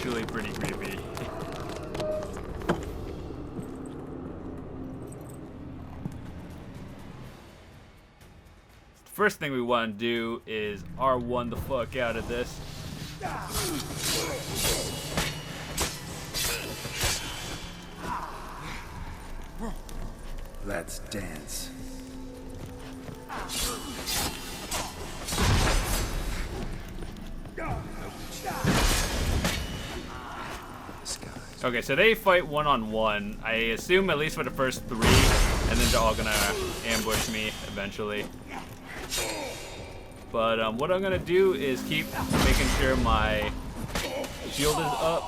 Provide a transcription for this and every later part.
actually pretty creepy. First thing we want to do is R1 the fuck out of this. Let's dance. Okay, so they fight one-on-one. I assume at least for the first 3, and then they're all gonna ambush me eventually. But what I'm gonna do is keep making sure my shield is up.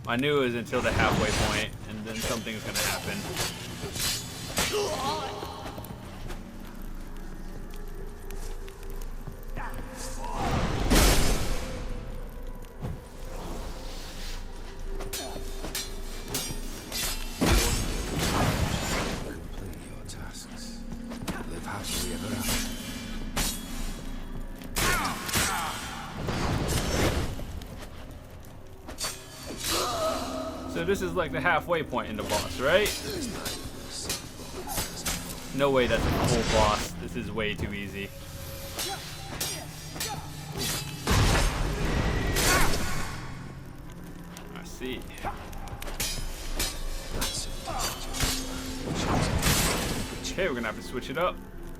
I knew it was until the halfway point, and then something's gonna happen. So this is like the halfway point in the boss, right? No way that's a full boss. This is way too easy. I see. Okay, we're gonna have to switch it up.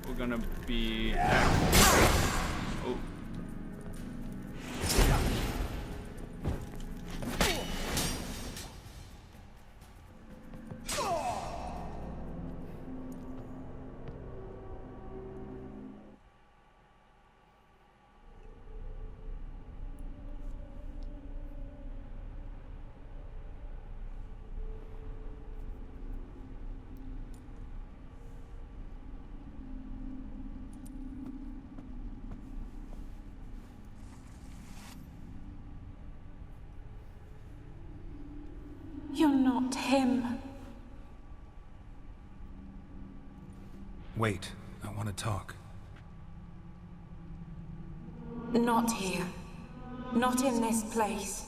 We're gonna be... Oh. You're not him. Wait, I want to talk. Not here. Not in this place.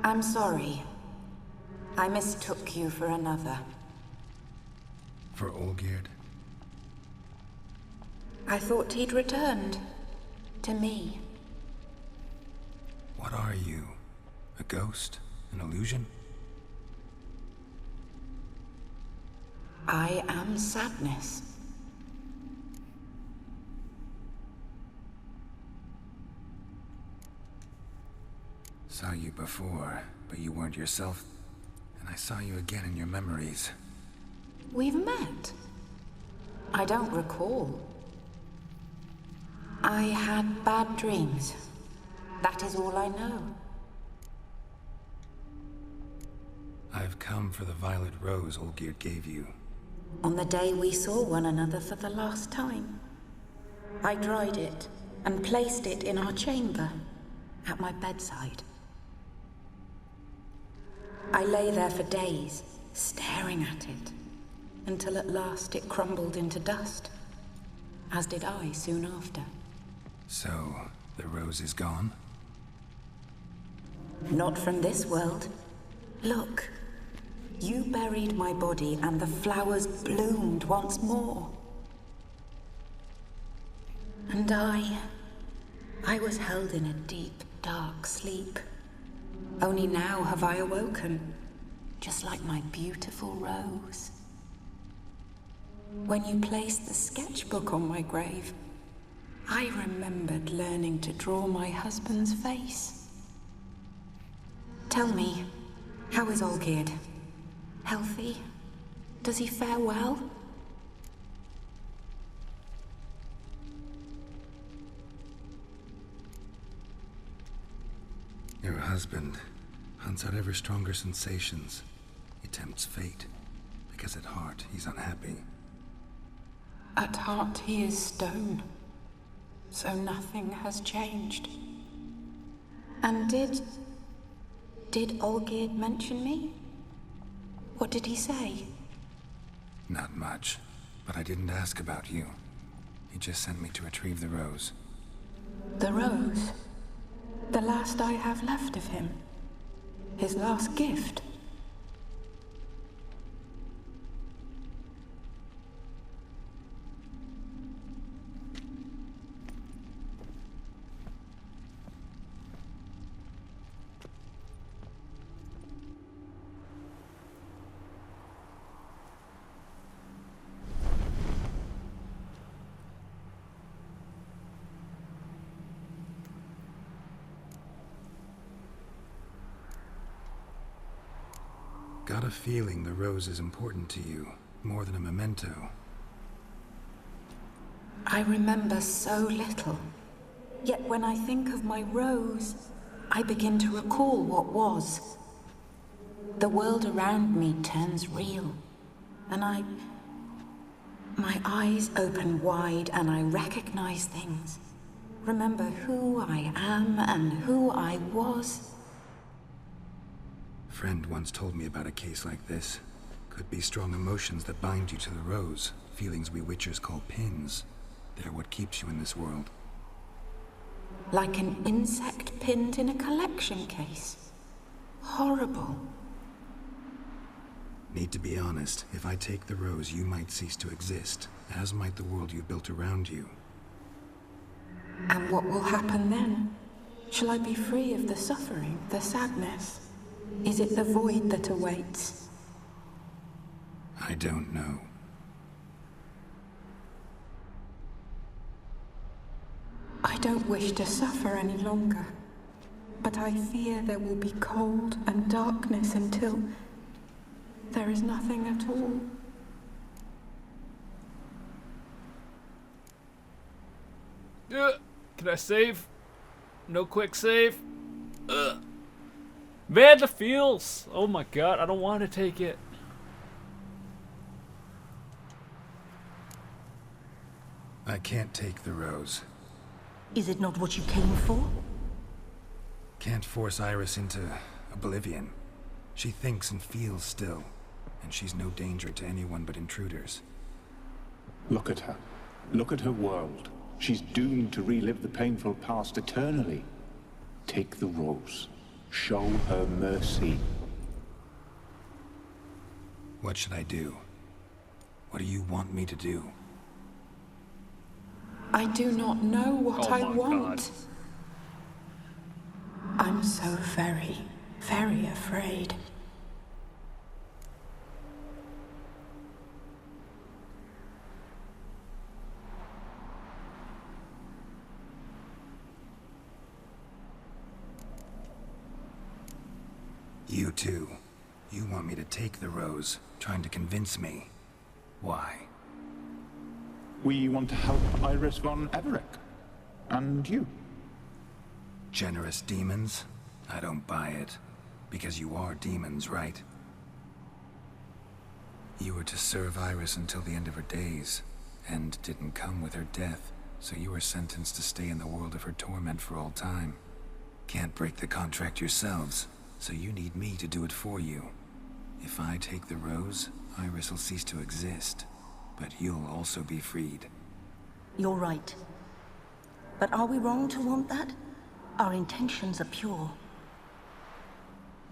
I'm sorry. I mistook you for another. For Olgierd? I thought he'd returned. To me. What are you? A ghost? An illusion? I am sadness. Saw you before, but you weren't yourself. And I saw you again in your memories. We've met. I don't recall. I had bad dreams. That is all I know. I've come for the violet rose Olgierd gave you. On the day we saw one another for the last time, I dried it and placed it in our chamber, at my bedside. I lay there for days, staring at it, until at last it crumbled into dust, as did I soon after. So, the rose is gone? Not from this world. Look, you buried my body and the flowers bloomed once more. And I was held in a deep, dark sleep. Only now have I awoken, just like my beautiful rose. When you placed the sketchbook on my grave, I remembered learning to draw my husband's face. Tell me, how is Olgierd? Healthy? Does he fare well? Your husband, hunts out ever stronger sensations. He tempts fate, because at heart he's unhappy. At heart he is stone, so nothing has changed. And did Olgierd mention me? What did he say? Not much, but I didn't ask about you. He just sent me to retrieve the rose. The rose? The last I have left of him? His last gift? Got a feeling the rose is important to you, more than a memento. I remember so little. Yet when I think of my rose, I begin to recall what was. The world around me turns real, and my eyes open wide and I recognize things. Remember who I am and who I was. Friend once told me about a case like this. Could be strong emotions that bind you to the rose, feelings we witchers call pins. They're what keeps you in this world. Like an insect pinned in a collection case. Horrible. Need to be honest, if I take the rose, you might cease to exist, as might the world you built around you. And what will happen then? Shall I be free of the suffering, the sadness? Is it the void that awaits? I don't know. I don't wish to suffer any longer, but I fear there will be cold and darkness until there is nothing at all. Can I save? No quick save? Man, the feels! Oh my god, I don't want to take it. I can't take the rose. Is it not what you came for? Can't force Iris into oblivion. She thinks and feels still, and she's no danger to anyone but intruders. Look at her. Look at her world. She's doomed to relive the painful past eternally. Take the rose. Show her mercy. What should I do? What do you want me to do? I do not know what Oh I my want. God. I'm so very, very afraid. You too. You want me to take the rose, trying to convince me. Why? We want to help Iris von Everec. And you. Generous demons? I don't buy it. Because you are demons, right? You were to serve Iris until the end of her days. End didn't come with her death, so you were sentenced to stay in the world of her torment for all time. Can't break the contract yourselves, so you need me to do it for you. If I take the rose, Iris will cease to exist. But you'll also be freed. You're right. But are we wrong to want that? Our intentions are pure.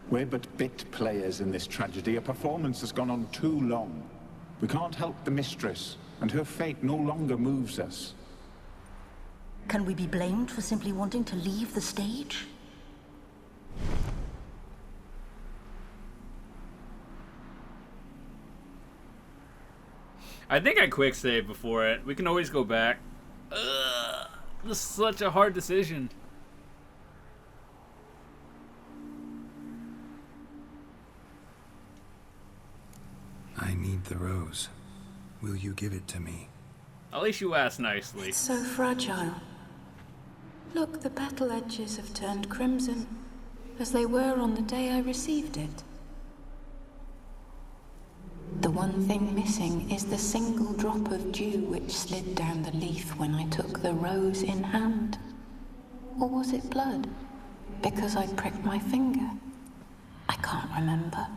We're but bit players in this tragedy. A performance has gone on too long. We can't help the mistress, and her fate no longer moves us. Can we be blamed for simply wanting to leave the stage? I think I quick saved before it. We can always go back. This is such a hard decision. I need the rose. Will you give it to me? At least you asked nicely. It's so fragile. Look, the petal edges have turned crimson. as they were on the day I received it. The one thing missing is the single drop of dew which slid down the leaf when I took the rose in hand. Or was it blood? Because I pricked my finger? I can't remember.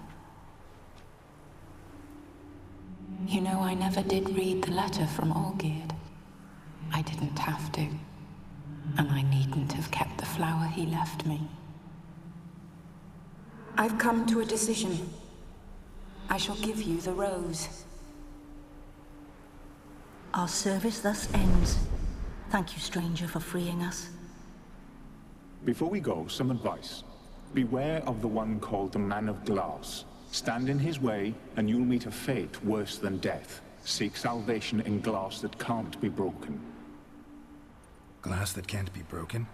You know, I never did read the letter from Olgierd. I didn't have to. And I needn't have kept the flower he left me. I've come to a decision. I shall give you the rose. Our service thus ends. Thank you, stranger, for freeing us. Before we go, some advice. Beware of the one called the Man of Glass. Stand in his way, and you'll meet a fate worse than death. Seek salvation in glass that can't be broken. Glass that can't be broken?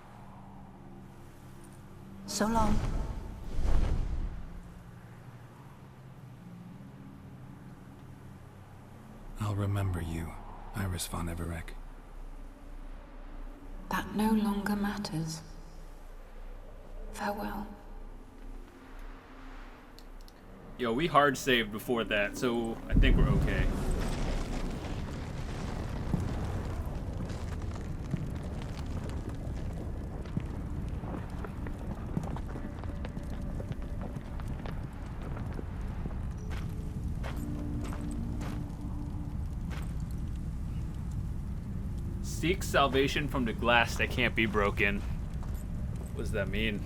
So long. I'll remember you, Iris von Everec. That no longer matters. Farewell. Yo, we hard saved before that, so I think we're okay. Seek salvation from the glass that can't be broken. What does that mean?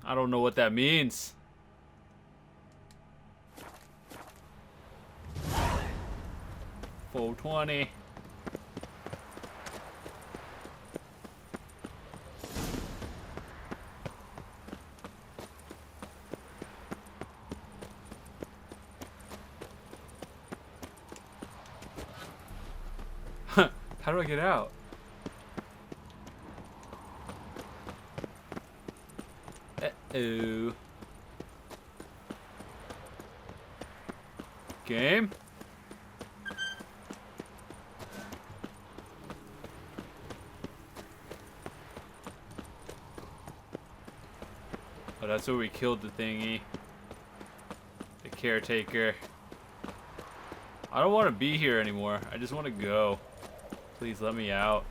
I don't know what that means. Full 20. How do I get out? Uh-oh. Game? Oh, that's where we killed the thingy. The caretaker. I don't want to be here anymore. I just want to go. Please let me out.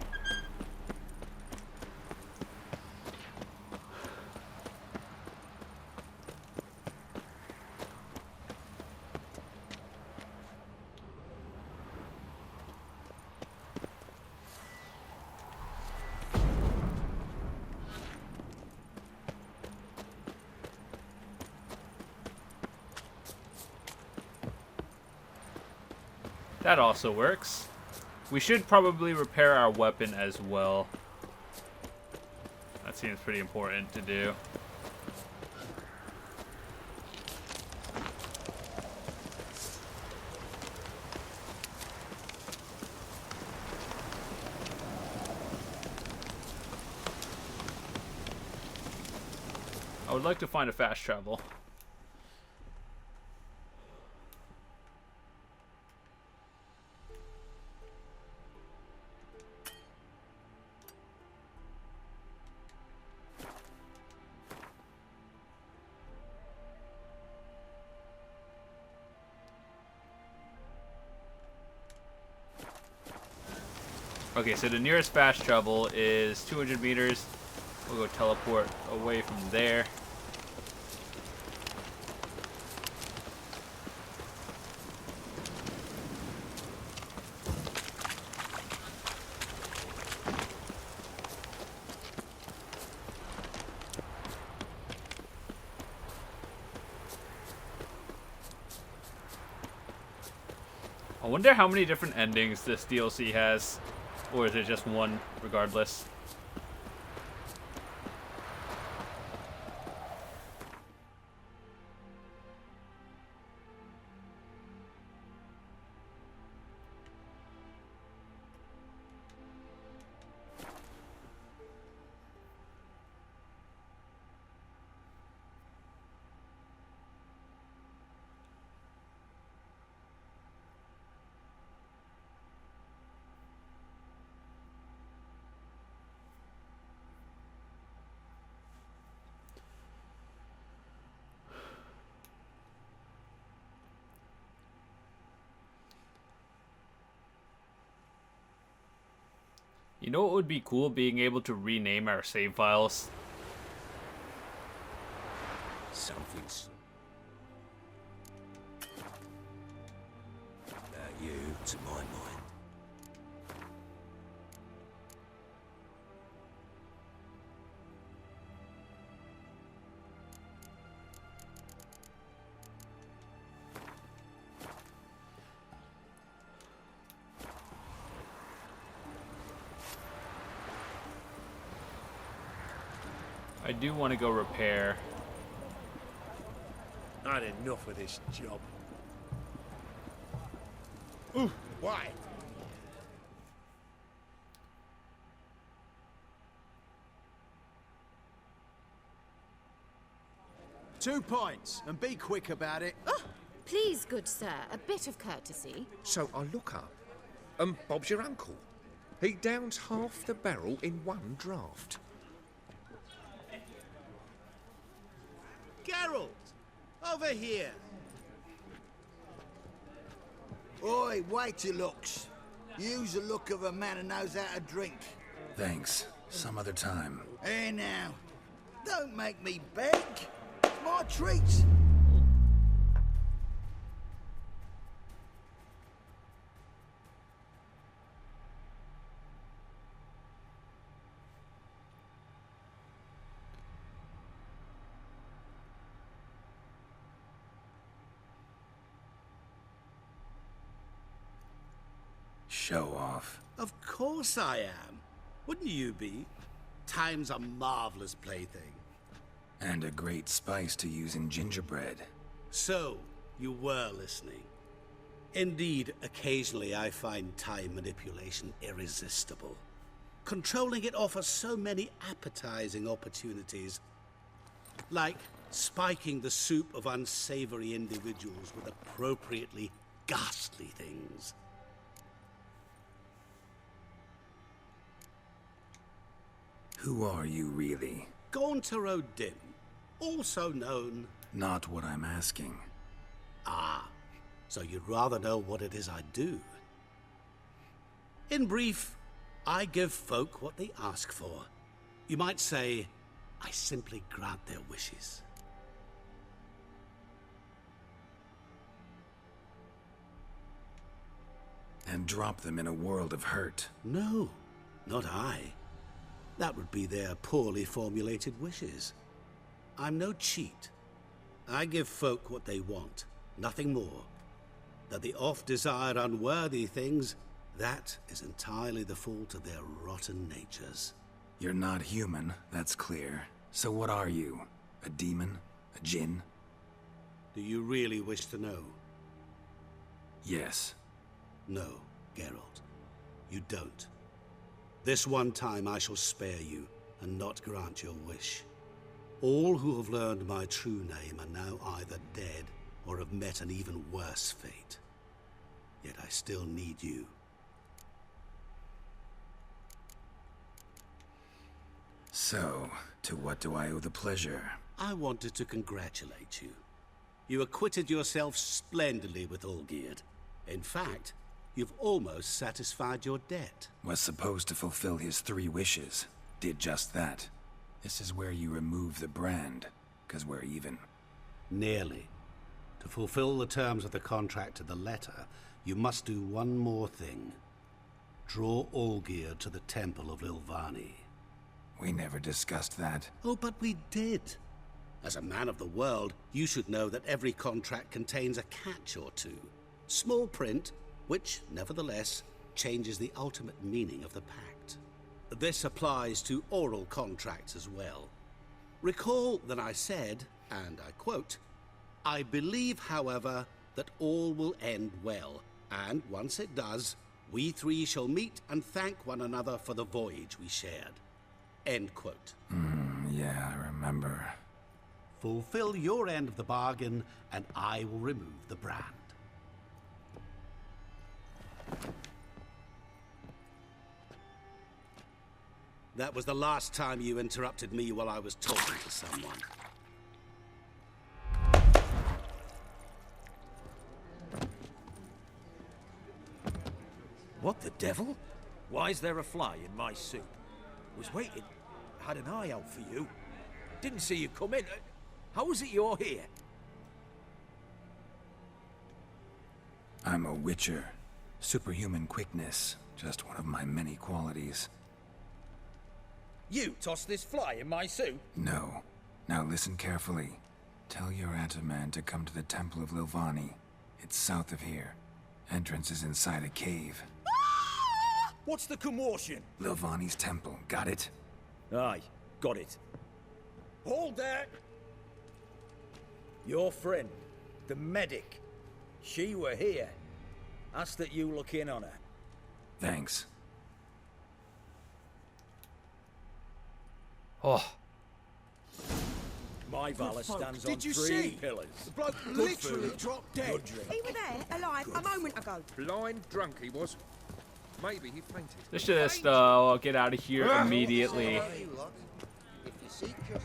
That also works. We should probably repair our weapon as well. That seems pretty important to do. I would like to find a fast travel. Okay, so the nearest fast travel is 200 meters. We'll go teleport away from there. I wonder how many different endings this DLC has. Or is it just one, regardless? You know what would be cool? Being able to rename our save files. Something's... About you, to my mind. I do want to go repair. I had enough of this job. Ooh, why? Two points, and be quick about it. Oh, please, good sir, a bit of courtesy. So I look up, and Bob's your uncle. He downs half the barrel in one draft. Geralt, over here. Oi, wait your looks. Use the look of a man who knows how to drink. Thanks. Some other time. Here now. Don't make me beg. It's my treat. Show off. Of course I am. Wouldn't you be? Time's a marvelous plaything. And a great spice to use in gingerbread. So, you were listening. Indeed, occasionally I find time manipulation irresistible. Controlling it offers so many appetizing opportunities. Like spiking the soup of unsavory individuals with appropriately ghastly things. Who are you, really? Gauntero Dim, also known... Not what I'm asking. Ah, so you'd rather know what it is I do. In brief, I give folk what they ask for. You might say, I simply grant their wishes. And drop them in a world of hurt. No, not I. That would be their poorly formulated wishes. I'm no cheat. I give folk what they want, nothing more. That they oft desire unworthy things, that is entirely the fault of their rotten natures. You're not human, that's clear. So what are you? A demon? A djinn? Do you really wish to know? Yes. No, Geralt. You don't. This one time I shall spare you, and not grant your wish. All who have learned my true name are now either dead, or have met an even worse fate. Yet I still need you. So, to what do I owe the pleasure? I wanted to congratulate you. You acquitted yourself splendidly with Olgierd. In fact, you've almost satisfied your debt. Was supposed to fulfill his 3 wishes. Did just that. This is where you remove the brand, 'cause we're even. Nearly. To fulfill the terms of the contract to the letter, you must do one more thing. Draw Olgierd to the Temple of Lilvani. We never discussed that. Oh, but we did. As a man of the world, you should know that every contract contains a catch or two. Small print, which, nevertheless, changes the ultimate meaning of the pact. This applies to oral contracts as well. Recall that I said, and I quote, "I believe, however, that all will end well, and once it does, we three shall meet and thank one another for the voyage we shared." End quote. Yeah, I remember. Fulfill your end of the bargain, and I will remove the brand. That was the last time you interrupted me while I was talking to someone. What the devil? Why is there a fly in my soup? Was waiting. Had an eye out for you. Didn't see you come in. How is it you're here? I'm a witcher. Superhuman quickness. Just one of my many qualities. You tossed this fly in my soup? No. Now listen carefully. Tell your Ataman to come to the Temple of Lilvani. It's south of here. Entrance is inside a cave. What's the commotion? Lilvani's temple. Got it? Aye, got it. Hold there! Your friend, the medic. She were here. Ask that you look in on her. Thanks. Oh, My valor stands on Did you 3 see? pillars. The bloke Good literally food, dropped dead. good drink. He were there, alive, a moment ago. Blind drunk he was. Maybe he fainted. let's just get out of here immediately. If you seek justice,